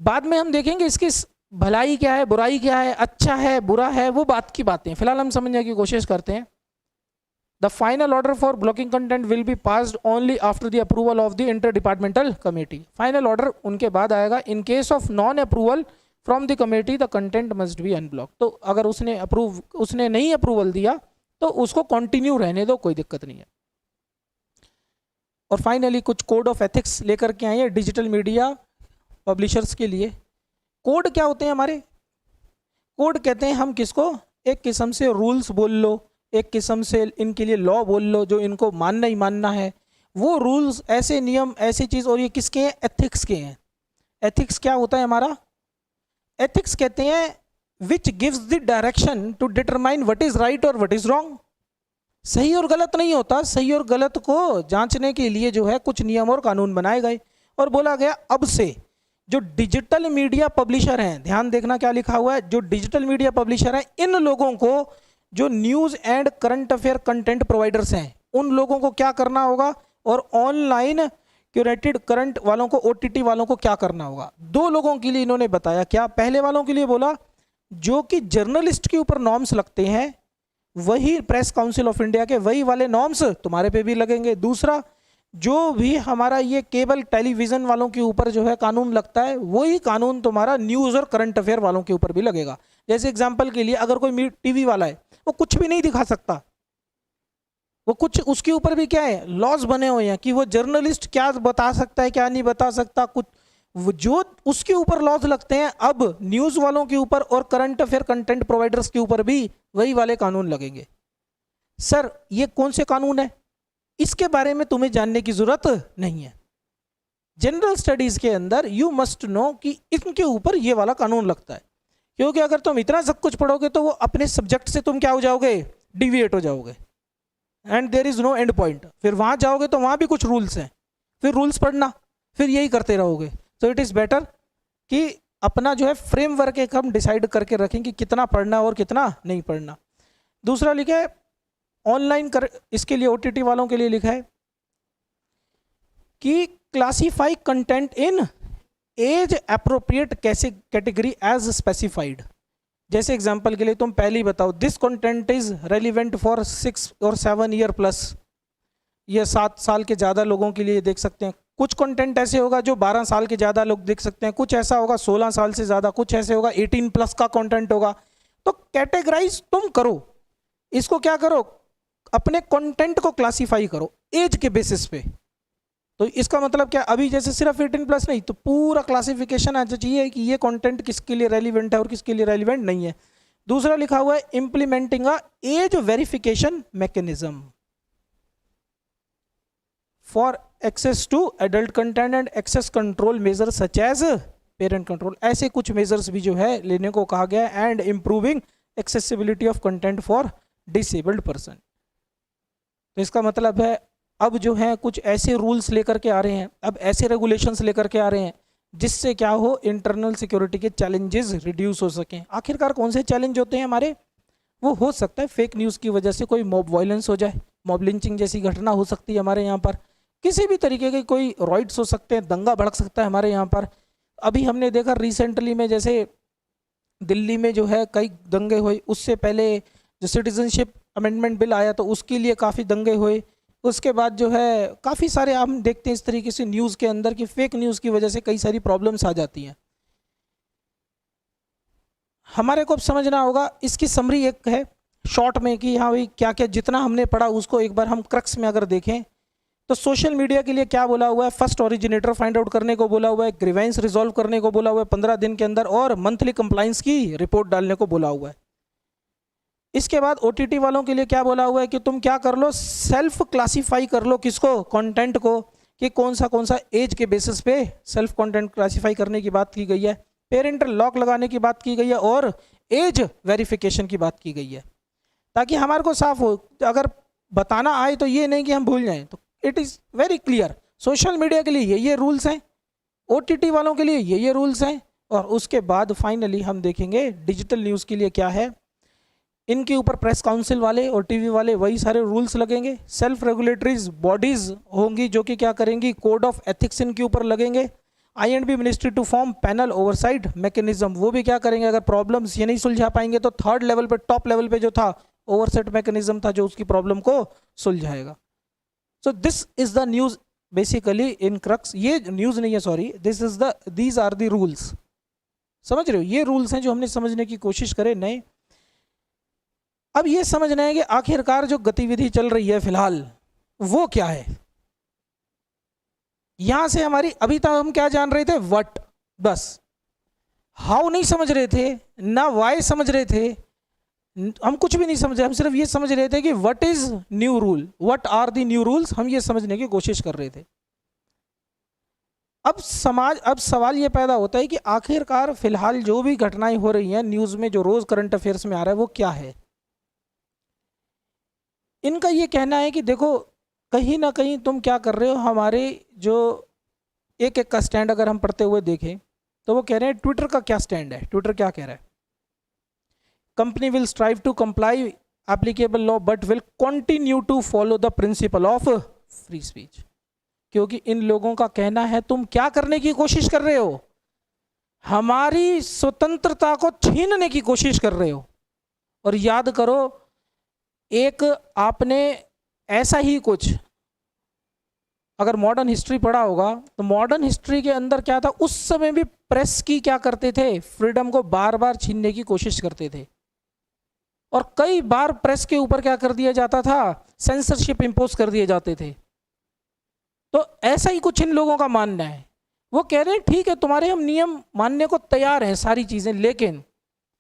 बाद में हम देखेंगे इसकी भलाई क्या है, बुराई क्या है, अच्छा है, बुरा है, वो बात की बातें, फिलहाल हम समझने की कोशिश करते हैं। The final order for blocking content will be passed only after the approval of the inter departmental committee. Final order उनके बाद आएगा। इन case of non approval from the committee the content must be unblock. तो अगर उसने नहीं approval दिया तो उसको कंटिन्यू रहने दो, कोई दिक्कत नहीं है। और फाइनली कुछ कोड ऑफ एथिक्स लेकर के आए हैं डिजिटल मीडिया पब्लिशर्स के लिए। कोड क्या होते हैं हमारे, कोड कहते हैं हम किसको, एक किस्म से रूल्स बोल लो, एक किस्म से इनके लिए लॉ बोल लो, जो इनको मानना ही मानना है, वो रूल्स, ऐसे नियम, ऐसी चीज़। और ये किसके हैं, एथिक्स के हैं। एथिक्स क्या होता है हमारा, एथिक्स कहते हैं which gives the direction to determine what is right और व्हाट इज रॉन्ग। सही और गलत नहीं होता, सही और गलत को जांचने के लिए जो है कुछ नियम और कानून बनाए गए। और बोला गया अब से जो डिजिटल मीडिया पब्लिशर हैं, ध्यान देखना क्या लिखा हुआ है, जो डिजिटल मीडिया पब्लिशर हैं, इन लोगों को, जो news and current affair content providers हैं, उन लोगों को क्या करना होगा, और ऑनलाइन क्यूरेटेड करंट वालों को, OTT वालों को क्या करना होगा। 2 लोगों के लिए इन्होंने बताया। क्या, पहले वालों के लिए बोला जो कि जर्नलिस्ट के ऊपर नॉर्म्स लगते हैं, वही प्रेस काउंसिल ऑफ इंडिया के वही वाले नॉर्म्स तुम्हारे पे भी लगेंगे। दूसरा, जो भी हमारा ये केबल टेलीविजन वालों के ऊपर जो है कानून लगता है, वही कानून तुम्हारा न्यूज़ और करंट अफेयर वालों के ऊपर भी लगेगा। जैसे एग्जांपल के लिए अगर कोई टीवी वाला है, वो कुछ भी नहीं दिखा सकता, वो कुछ, उसके ऊपर भी क्या है, लॉज बने हुए हैं कि वो जर्नलिस्ट क्या बता सकता है, क्या नहीं बता सकता, कुछ जो उसके ऊपर लॉज लगते हैं। अब न्यूज़ वालों के ऊपर और करंट अफेयर कंटेंट प्रोवाइडर्स के ऊपर भी वही वाले कानून लगेंगे। सर ये कौन से कानून है, इसके बारे में तुम्हें जानने की जरूरत नहीं है। जनरल स्टडीज के अंदर यू मस्ट नो कि इनके ऊपर ये वाला कानून लगता है, क्योंकि अगर तुम इतना सब कुछ पढ़ोगे तो वो अपने सब्जेक्ट से तुम क्या हो जाओगे, डिविएट हो जाओगे, and there is no end point. फिर वहां जाओगे तो वहां भी कुछ रूल्स हैं, फिर रूल्स पढ़ना, फिर यही करते रहोगे। तो इट इज़ बेटर कि अपना जो है फ्रेमवर्क एक हम डिसाइड करके रखें कि कितना पढ़ना और कितना नहीं पढ़ना। दूसरा लिखा है ऑनलाइन कर, इसके लिए OTT वालों के लिए लिखा है कि classify content in age appropriate category as specified. जैसे एग्जांपल के लिए तुम पहले ही बताओ, this content is relevant for 6 और 7 ईयर प्लस, ये 7 साल के ज़्यादा लोगों के लिए देख सकते हैं। कुछ कंटेंट ऐसे होगा जो 12 साल के ज़्यादा लोग देख सकते हैं, कुछ ऐसा होगा 16 साल से ज़्यादा, कुछ ऐसे होगा 18 प्लस का कंटेंट होगा। तो कैटेगराइज तुम करो, इसको क्या करो, अपने कंटेंट को क्लासीफाई करो एज के बेसिस पे। तो इसका मतलब क्या, अभी जैसे सिर्फ 18 प्लस नहीं, तो पूरा क्लासिफिकेशन आना चाहिए कि ये कंटेंट किसके लिए रेलिवेंट है और किसके लिए रेलिवेंट नहीं है। दूसरा लिखा हुआ है implementing a age verification mechanism. For access to adult content and access control measure such as parent control, ऐसे कुछ मेजर्स भी जो है लेने को कहा गया है। And improving accessibility of content for disabled person. तो इसका मतलब है अब जो है कुछ ऐसे रूल्स लेकर के आ रहे हैं, अब ऐसे रेगुलेशंस लेकर के आ रहे हैं जिससे क्या हो, इंटरनल सिक्योरिटी के चैलेंजेस रिड्यूस हो सकें। आखिरकार कौन से चैलेंज होते हैं हमारे? वो हो सकता है फेक न्यूज़ की वजह से कोई मॉब वायलेंस हो जाए, मॉब लिंचिंग जैसी घटना हो सकती है हमारे यहाँ पर, किसी भी तरीके के कोई रॉइट्स हो सकते हैं, दंगा भड़क सकता है हमारे यहाँ पर। अभी हमने देखा रिसेंटली में जैसे दिल्ली में जो है कई दंगे हुए, उससे पहले जो सिटीजनशिप अमेंडमेंट बिल आया तो उसके लिए काफ़ी दंगे हुए। उसके बाद जो है काफ़ी सारे हम देखते हैं इस तरीके से न्यूज़ के अंदर कि फेक न्यूज़ की वजह से कई सारी प्रॉब्लम्स आ जाती हैं। हमारे को अब समझना होगा, इसकी समरी एक है शॉर्ट में कि हाँ भाई क्या क्या जितना हमने पढ़ा उसको एक बार हम क्रक्स में अगर देखें तो सोशल मीडिया के लिए क्या बोला हुआ है, फर्स्ट ओरिजिनेटर फाइंड आउट करने को बोला हुआ है, ग्रीवेंस रिजॉल्व करने को बोला हुआ है 15 दिन के अंदर, और मंथली कंप्लाइंस की रिपोर्ट डालने को बोला हुआ है। इसके बाद ओटीटी वालों के लिए क्या बोला हुआ है कि तुम क्या कर लो, सेल्फ क्लासीफाई कर लो, किसको, कंटेंट को, कि कौन सा एज के बेसिस पे सेल्फ कंटेंट क्लासीफाई करने की बात की गई है, पेरेंटल लॉक लगाने की बात की गई है, और एज वेरिफिकेशन की बात की गई है, ताकि हमारे को साफ हो, अगर बताना आए तो ये नहीं कि हम भूल जाएं। तो it is very clear, social media के लिए ये रूल्स हैं, ओटीटी वालों के लिए ये रूल्स हैं, और उसके बाद फाइनली हम देखेंगे डिजिटल न्यूज़ के लिए क्या है। इनके ऊपर प्रेस काउंसिल वाले और टीवी वाले वही सारे रूल्स लगेंगे। सेल्फ रेगुलेटरीज बॉडीज होंगी जो कि क्या करेंगी, कोड ऑफ एथिक्स इनके ऊपर लगेंगे। I and B ministry to form panel oversight mechanism, वो भी क्या करेंगे, अगर प्रॉब्लम्स ये नहीं सुलझा पाएंगे तो थर्ड लेवल पे, टॉप लेवल पे जो था ओवरसाइट मैकेनिज्म था जो उसकी प्रॉब्लम को सुलझाएगा। So this is the news basically in crux, ये न्यूज़ नहीं है sorry, these are the rules. समझ रहे हो, ये रूल्स हैं जो हमने समझने की कोशिश करे नए। अब ये समझना है कि आखिरकार जो गतिविधि चल रही है फिलहाल वो क्या है। यहां से हमारी, अभी तक हम क्या जान रहे थे, व्हाट, बस हाउ नहीं समझ रहे थे, ना वाई समझ रहे थे, हम कुछ भी नहीं समझ रहे, हम सिर्फ ये समझ रहे थे कि what is new rule, what are the new rules, हम ये समझने की कोशिश कर रहे थे। अब सवाल ये पैदा होता है कि आखिरकार फिलहाल जो भी घटनाएं हो रही हैं न्यूज़ में, जो रोज करंट अफेयर्स में आ रहा है वो क्या है। इनका ये कहना है कि देखो कहीं ना कहीं तुम क्या कर रहे हो, हमारे जो एक का स्टैंड अगर हम पढ़ते हुए देखें तो वो कह रहे हैं ट्विटर का क्या स्टैंड है, ट्विटर क्या कह रहा है, company will strive to comply applicable law but will continue to follow the principle of free speech. क्योंकि इन लोगों का कहना है तुम क्या करने की कोशिश कर रहे हो, हमारी स्वतंत्रता को छीनने की कोशिश कर रहे हो। और याद करो, एक आपने ऐसा ही कुछ अगर मॉडर्न हिस्ट्री पढ़ा होगा तो मॉडर्न हिस्ट्री के अंदर क्या था, उस समय भी प्रेस की क्या करते थे, फ्रीडम को बार बार छीनने की कोशिश करते थे, और कई बार प्रेस के ऊपर क्या कर दिया जाता था, सेंसरशिप इंपोज कर दिए जाते थे। तो ऐसा ही कुछ इन लोगों का मानना है। वो कह रहे हैं ठीक है तुम्हारे हम नियम मानने को तैयार हैं सारी चीज़ें, लेकिन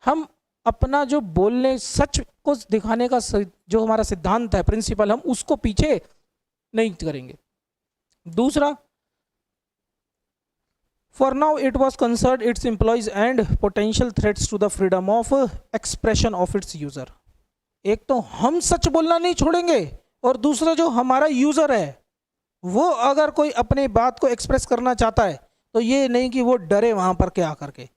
हम अपना जो बोलने, सच को दिखाने का जो हमारा सिद्धांत है, प्रिंसिपल, हम उसको पीछे नहीं करेंगे। दूसरा, for now it was concern its employees and potential threats to the freedom of expression of its user. एक तो हम सच बोलना नहीं छोड़ेंगे, और दूसरा जो हमारा यूजर है वो अगर कोई अपनी बात को एक्सप्रेस करना चाहता है तो ये नहीं कि वो डरे वहां पर क्या करके,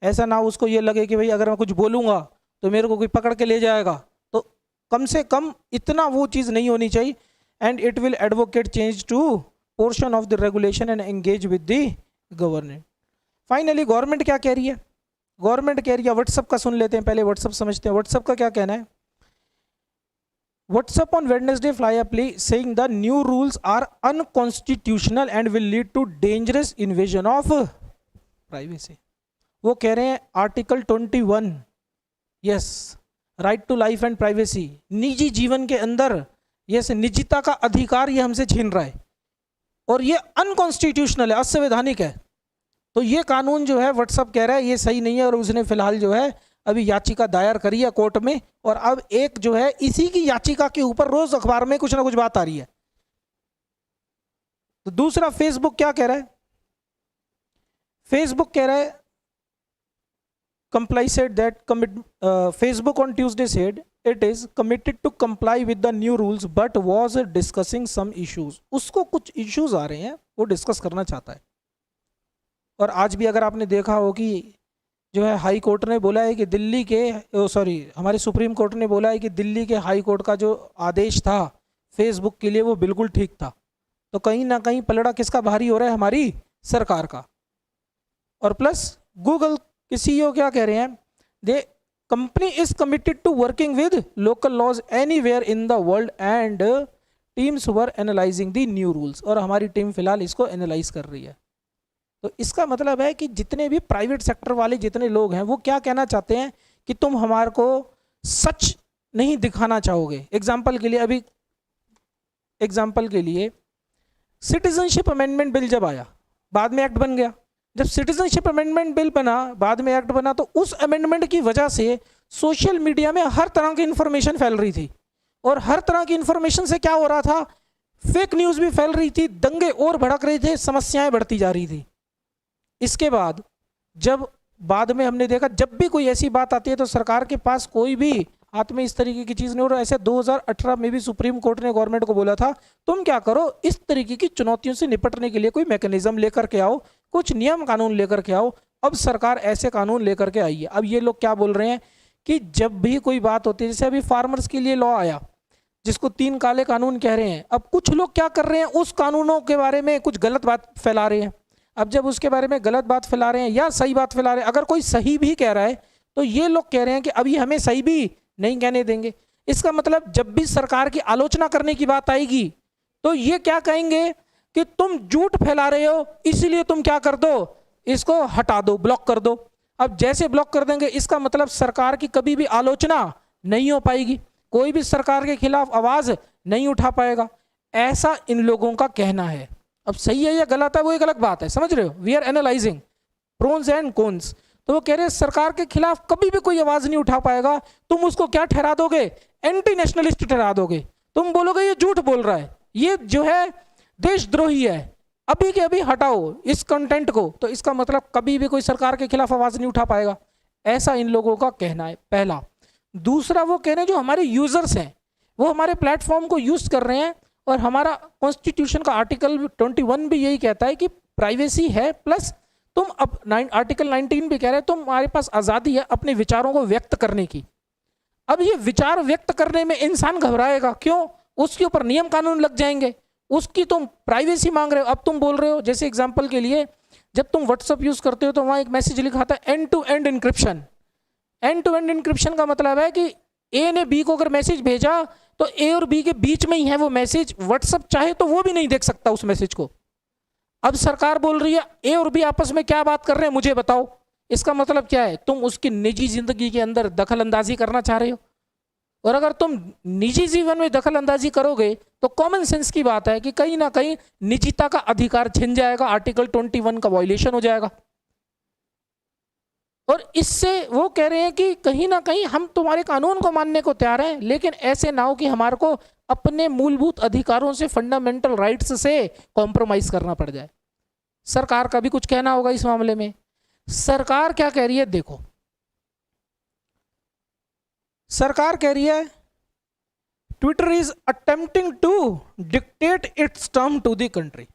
ऐसा ना उसको ये लगे कि भाई अगर मैं कुछ बोलूँगा तो मेरे को कोई पकड़ के ले जाएगा। तो कम से कम इतना वो चीज़ नहीं होनी चाहिए। And it will advocate change to portion of the regulation and engage with the government. Finally government क्या कह रही है, गवर्नमेंट कह रही है, व्हाट्सएप का सुन लेते हैं, पहले व्हाट्सएप समझते हैं। व्हाट्सएप का क्या कहना है, WhatsApp on Wednesday fly a plea saying the new rules are unconstitutional and will lead to dangerous invasion of privacy। वो कह रहे हैं article 21, yes, right to life and privacy, निजी जीवन के अंदर यस निजता का अधिकार ये हमसे छीन रहा है, और ये अनकॉन्स्टिट्यूशनल है, असंवैधानिक है। तो ये कानून जो है व्हाट्सएप कह रहा है ये सही नहीं है, और उसने फिलहाल जो है अभी याचिका दायर करी है कोर्ट में, और अब एक जो है इसी की याचिका के ऊपर रोज अखबार में कुछ ना कुछ बात आ रही है। तो दूसरा फेसबुक क्या कह रहा है, फेसबुक कह रहा है comply said that Facebook on Tuesday said it is committed to comply with the new rules but was discussing some issues। उसको कुछ इश्यूज आ रहे हैं, वो डिस्कस करना चाहता है। और आज भी अगर आपने देखा हो कि जो है हाई कोर्ट ने बोला है कि दिल्ली के हमारे सुप्रीम कोर्ट ने बोला है कि दिल्ली के हाई कोर्ट का जो आदेश था फेसबुक के लिए वो बिल्कुल ठीक था। तो कहीं ना कहीं पलड़ा किसका भारी हो रहा है, हमारी सरकार का। और प्लस गूगल के सीईओ क्या कह रहे हैं, they company is committed to working with local laws anywhere in the world and teams were analysing the new rules. और हमारी टीम फिलहाल इसको एनालाइज कर रही है। तो इसका मतलब है कि जितने भी प्राइवेट सेक्टर वाले जितने लोग हैं वो क्या कहना चाहते हैं कि तुम हमारे को सच नहीं दिखाना चाहोगे। एग्जाम्पल के लिए सिटीजनशिप अमेंडमेंट बिल जब आया, बाद में एक्ट बन गया। जब सिटीजनशिप अमेंडमेंट बिल बना, बाद में एक्ट बना, तो उस अमेंडमेंट की वजह से सोशल मीडिया में हर तरह की इंफॉर्मेशन फैल रही थी। और हर तरह की इंफॉर्मेशन से क्या हो रहा था, फेक न्यूज़ भी फैल रही थी, दंगे और भड़क रहे थे, समस्याएं बढ़ती जा रही थी। इसके बाद जब बाद में हमने देखा जब भी कोई ऐसी बात आती है तो सरकार के पास कोई भी हाथ में इस तरीके की चीज़ नहीं हो रहा। ऐसे 2018 में भी सुप्रीम कोर्ट ने गवर्नमेंट को बोला था तुम क्या करो, इस तरीके की चुनौतियों से निपटने के लिए कोई मैकेनिज्म लेकर के आओ, कुछ नियम कानून लेकर के आओ। अब सरकार ऐसे कानून लेकर के आई है। अब ये लोग क्या बोल रहे हैं कि जब भी कोई बात होती है, जैसे अभी फार्मर्स के लिए लॉ आया जिसको 3 काले कानून कह रहे हैं, अब कुछ लोग क्या कर रहे हैं, उस कानूनों के बारे में कुछ गलत बात फैला रहे हैं। अब जब उसके बारे में गलत बात फैला रहे हैं या सही बात फैला रहे हैं, अगर कोई सही भी कह रहा है तो ये लोग कह रहे हैं कि अभी हमें सही भी नहीं कहने देंगे। इसका मतलब जब भी सरकार की आलोचना करने की बात आएगी तो ये क्या कहेंगे कि तुम झूठ फैला रहे हो, इसीलिए तुम क्या कर दो, इसको हटा दो, ब्लॉक कर दो। अब जैसे ब्लॉक कर देंगे इसका मतलब सरकार की कभी भी आलोचना नहीं हो पाएगी, कोई भी सरकार के खिलाफ आवाज नहीं उठा पाएगा, ऐसा इन लोगों का कहना है। अब सही है या गलत है वो एक अलग बात है, समझ रहे हो। We are analysing pros and cons. तो वो कह रहे हैं सरकार के खिलाफ कभी भी कोई आवाज नहीं उठा पाएगा। तुम उसको क्या ठहरा दोगे, एंटी नेशनलिस्ट ठहरा दोगे। तुम बोलोगे ये झूठ बोल रहा है, ये जो है देशद्रोही है, अभी के अभी हटाओ इस कंटेंट को। तो इसका मतलब कभी भी कोई सरकार के खिलाफ आवाज नहीं उठा पाएगा, ऐसा इन लोगों का कहना है, पहला। दूसरा वो कह रहे हैं जो हमारे यूजर्स हैं वो हमारे प्लेटफॉर्म को यूज कर रहे हैं, और हमारा कॉन्स्टिट्यूशन का आर्टिकल 21 भी यही कहता है कि प्राइवेसी है, प्लस तुम अब आर्टिकल 19 भी कह रहे हैं तुम्हारे पास आज़ादी है अपने विचारों को व्यक्त करने की। अब ये विचार व्यक्त करने में इंसान घबराएगा क्यों, उसके ऊपर नियम कानून लग जाएंगे, उसकी तुम प्राइवेसी मांग रहे हो। अब तुम बोल रहे हो, जैसे एग्जांपल के लिए जब तुम व्हाट्सअप यूज करते हो तो वहां एक मैसेज लिखा था end to end encryption. End to end encryption का मतलब है कि ए ने बी को अगर मैसेज भेजा तो ए और बी के बीच में ही है वो मैसेज, व्हाट्सअप चाहे तो वो भी नहीं देख सकता उस मैसेज को। अब सरकार बोल रही है ए और बी आपस में क्या बात कर रहे हैं मुझे बताओ। इसका मतलब क्या है, तुम उसकी निजी जिंदगी के अंदर दखल अंदाजी करना चाह रहे हो। और अगर तुम निजी जीवन में दखल अंदाजी करोगे तो कॉमन सेंस की बात है कि कहीं ना कहीं निजता का अधिकार छिन जाएगा, आर्टिकल 21 का वायलेशन हो जाएगा। और इससे वो कह रहे हैं कि कहीं ना कहीं हम तुम्हारे कानून को मानने को तैयार हैं, लेकिन ऐसे ना हो कि हमारे को अपने मूलभूत अधिकारों से, फंडामेंटल राइट्स से कॉम्प्रोमाइज करना पड़ जाए। सरकार का भी कुछ कहना होगा इस मामले में। सरकार क्या कह रही है, देखो सरकार कह रही है Twitter is attempting to dictate its term to the country.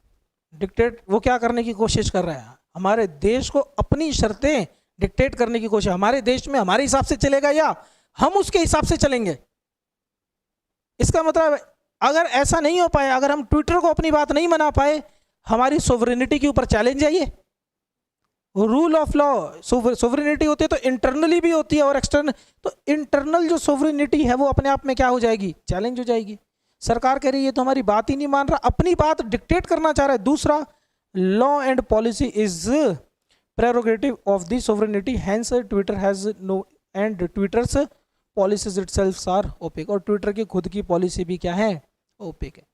Dictate वो क्या करने की कोशिश कर रहा है, हमारे देश को अपनी शर्तें डिक्टेट करने की कोशिश। हमारे देश में हमारे हिसाब से चलेगा या हम उसके हिसाब से चलेंगे। इसका मतलब अगर ऐसा नहीं हो पाए, अगर हम ट्विटर को अपनी बात नहीं मना पाए, हमारी सोवरेनिटी के ऊपर चैलेंज है ये। रूल ऑफ लॉ, सोवरेनिटी होती है तो इंटरनली भी होती है और एक्सटर्नल। तो इंटरनल जो सोवरेनिटी है वो अपने आप में क्या हो जाएगी, चैलेंज हो जाएगी। सरकार कह रही है तो हमारी बात ही नहीं मान रहा, अपनी बात डिक्टेट करना चाह रहा है। दूसरा, law and policy is prerogative of the sovereignty, hence Twitter has no end Twitter's policies itself are opaque. और ट्विटर की खुद की पॉलिसी भी क्या है, ओपेक है।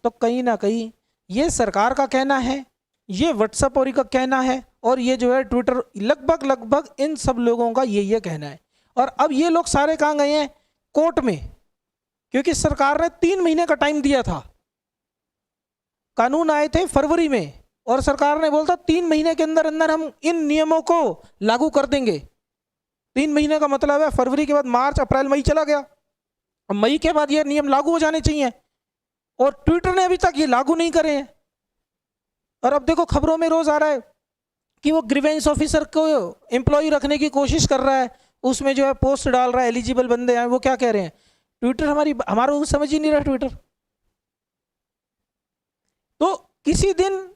तो कहीं ना कहीं ये सरकार का कहना है, ये व्हाट्सएप और का कहना है, और ये जो है ट्विटर, लगभग इन सब लोगों का ये कहना है। और अब ये लोग सारे कहाँ गए हैं, कोर्ट में, क्योंकि सरकार ने 3 महीने का टाइम दिया था। कानून आए थे फरवरी में और सरकार ने बोला था 3 महीने के अंदर अंदर हम इन नियमों को लागू कर देंगे। 3 महीने का मतलब है फरवरी के बाद मार्च अप्रैल मई चला गया, अब मई के बाद ये नियम लागू हो जाने चाहिए और ट्विटर ने अभी तक ये लागू नहीं करे हैं। और अब देखो खबरों में रोज आ रहा है कि वो ग्रीवेंस ऑफिसर को एम्प्लॉय रखने की कोशिश कर रहा है, उसमें जो है पोस्ट डाल रहा है, एलिजिबल बंदे हैं। वो क्या कह रहे हैं, ट्विटर हमारा समझ ही नहीं रहा ट्विटर। तो किसी दिन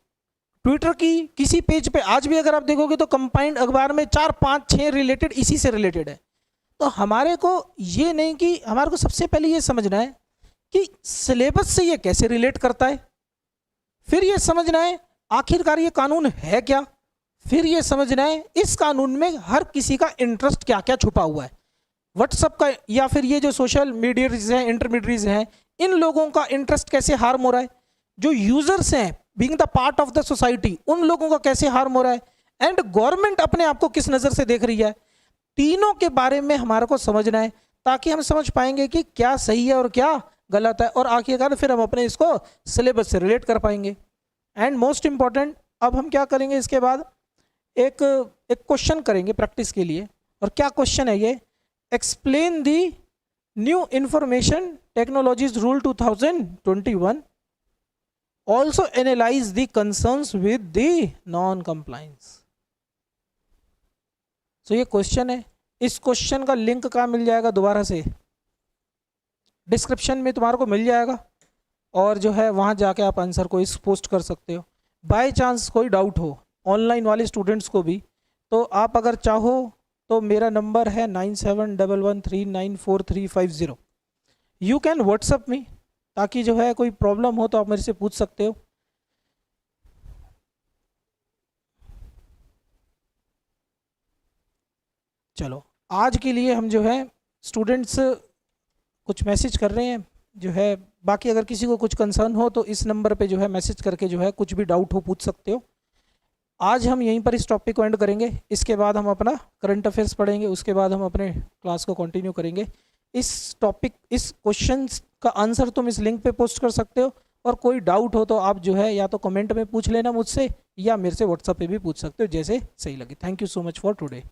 ट्विटर की किसी पेज पे आज भी अगर आप देखोगे तो कंबाइंड अखबार में 4 5 6 रिलेटेड इसी से रिलेटेड है। तो हमारे को ये नहीं कि हमारे को सबसे पहले ये समझना है कि सिलेबस से ये कैसे रिलेट करता है, फिर ये समझना है आखिरकार ये कानून है क्या, फिर ये समझना है इस कानून में हर किसी का इंटरेस्ट क्या क्या छुपा हुआ है। व्हाट्सएप का या फिर ये जो सोशल मीडियाज हैं, इंटरमीडियरीज हैं, इन लोगों का इंटरेस्ट कैसे हार्म हो रहा है, जो यूजर्स हैं being the part of the society उन लोगों का कैसे हार्म हो रहा है, एंड गवर्नमेंट अपने आप को किस नज़र से देख रही है। तीनों के बारे में हमारे को समझना है ताकि हम समझ पाएंगे कि क्या सही है और क्या गलत है, और आखिरकार फिर हम अपने इसको सिलेबस से रिलेट कर पाएंगे। एंड मोस्ट इंपॉर्टेंट, अब हम क्या करेंगे इसके बाद एक क्वेश्चन करेंगे प्रैक्टिस के लिए। और क्या क्वेश्चन है ये, explain the new information technologies rule 2021, also analyse the concerns with the non compliance. तो ये क्वेश्चन है, इस क्वेश्चन का लिंक कहाँ मिल जाएगा, दोबारा से डिस्क्रिप्शन में तुम्हारे को मिल जाएगा, और जो है वहाँ जाके आप आंसर को इस पोस्ट कर सकते हो। बाय चांस कोई डाउट हो ऑनलाइन वाले स्टूडेंट्स को भी, तो आप अगर चाहो तो मेरा नंबर है 9711394350, यू कैन व्हाट्सअप मी, ताकि जो है कोई प्रॉब्लम हो तो आप मेरे से पूछ सकते हो। चलो आज के लिए हम जो है स्टूडेंट्स कुछ मैसेज कर रहे हैं जो है, बाकी अगर किसी को कुछ कंसर्न हो तो इस नंबर पे जो है मैसेज करके जो है कुछ भी डाउट हो पूछ सकते हो। आज हम यहीं पर इस टॉपिक को एंड करेंगे, इसके बाद हम अपना करंट अफेयर्स पढ़ेंगे, उसके बाद हम अपने क्लास को कंटिन्यू करेंगे। इस टॉपिक इस क्वेश्चन का आंसर तुम इस लिंक पे पोस्ट कर सकते हो, और कोई डाउट हो तो आप जो है या तो कमेंट में पूछ लेना मुझसे या मेरे से व्हाट्सएप पे भी पूछ सकते हो, जैसे सही लगे। Thank you so much for today.